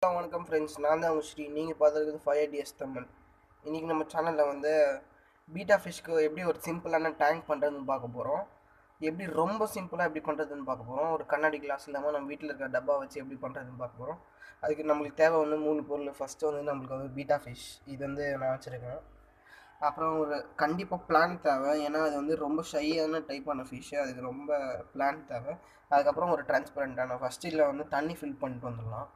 வணக்கம் ஃப்ரெண்ட்ஸ், நான் தான் உங்கள் ஸ்ரீ. நீங்கள் பார்த்துருக்குது 5 தமிழ். இன்றைக்கி நம்ம சேனலில் வந்து பீட்டா ஃபிஷ்க்கு எப்படி ஒரு சிம்பிளான டேங்க் பண்ணுறதுன்னு பார்க்க போகிறோம். எப்படி ரொம்ப சிம்பிளாக எப்படி பண்ணுறதுன்னு பார்க்க போகிறோம். ஒரு கண்ணாடி கிளாஸ் இல்லாமல் நம்ம வீட்டில் இருக்கிற டப்பா வச்சு எப்படி பண்ணுறதுன்னு பார்க்க போகிறோம். அதுக்கு நம்மளுக்கு தேவை வந்து 3 பொருள். ஃபஸ்ட்டு வந்து நம்மளுக்கு வந்து பீட்டா ஃபிஷ், இது வந்து நான் வச்சுருக்கேன். அப்புறம் ஒரு கண்டிப்பாக பிளான் தேவை, ஏன்னா அது வந்து ரொம்ப ஷையான டைப்பான ஃபிஷ்ஷு, அதுக்கு ரொம்ப பிளான் தேவை. அதுக்கப்புறம் ஒரு டிரான்ஸ்பரண்ட்டான ஃபஸ்ட்டு இதில் வந்து தண்ணி ஃபில் பண்ணிட்டு வந்துடலாம்.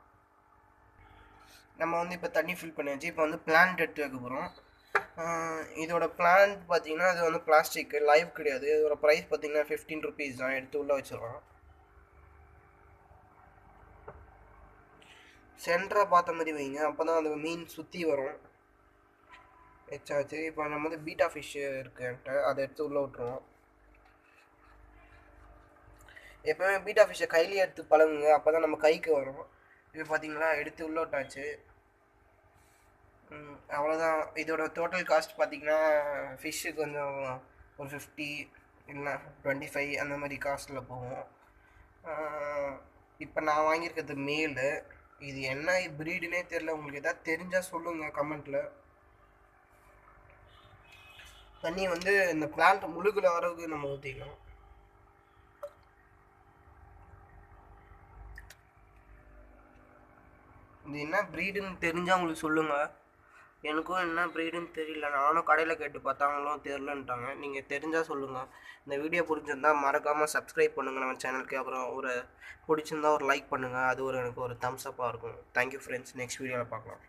நம்ம வந்து இப்போ தண்ணி ஃபில் பண்ணியாச்சு. இப்போ வந்து பிளான்ட் எடுத்து வைக்க போகிறோம். இதோட பிளான்ட் பார்த்தீங்கன்னா அது வந்து பிளாஸ்டிக், லைவ் கிடையாது. இதோட ப்ரைஸ் பார்த்தீங்கன்னா 15 rupees தான். எடுத்து உள்ளே வச்சிடலாம். சென்டராக பார்த்த மாதிரி வைங்க, அப்போ தான் அந்த மீன் சுற்றி வரும். வச்சாச்சு. இப்போ நம்ம வந்து பீட்டா ஃபிஷ் இருக்குன்ட்டு அதை எடுத்து உள்ளே விட்டுருவோம். எப்போவுமே பீட்டா ஃபிஷ்ஷை கையிலே எடுத்து பழகுங்க, அப்போ தான் நம்ம கைக்கு வரும். இப்போ பார்த்தீங்களா, எடுத்து உள்ளே விட்டாச்சு. அவ்வளோதான். இதோட டோட்டல் காஸ்ட் பார்த்தீங்கன்னா ஃபிஷ்ஷு கொஞ்சம் ஒரு 50 இல்லை 25 அந்த மாதிரி காஸ்ட்டில் போகும். இப்போ நான் வாங்கியிருக்கிறது மேலு. இது என்ன ப்ரீடுனே தெரில. உங்களுக்கு எதாவது தெரிஞ்சால் சொல்லுங்கள் கமெண்ட்டில். தண்ணி வந்து இந்த பிளான்ட் முழுகுல வரவுக்கு நம்ம ஊற்றிக்கலாம். இது என்ன ப்ரீடுன்னு தெரிஞ்சால் உங்களுக்கு சொல்லுங்கள். எனக்கும் என்ன ப்ரீடுன்னு தெரியல. நானும் கடையில் கேட்டு பார்த்தாங்களும் தெரிலன்ட்டாங்க. நீங்கள் தெரிஞ்சால் சொல்லுங்கள். இந்த வீடியோ பிடிச்சிருந்தால் மறக்காமல் சப்ஸ்கிரைப் பண்ணுங்கள் நம்ம சேனலுக்கு. அப்புறம் ஒரு பிடிச்சிருந்தா ஒரு லைக் பண்ணுங்கள். அது ஒரு எனக்கு ஒரு தம்ஸ் அப்பாக இருக்கும். Thank you friends. நெக்ஸ்ட் வீடியோவில் பார்க்கலாம்.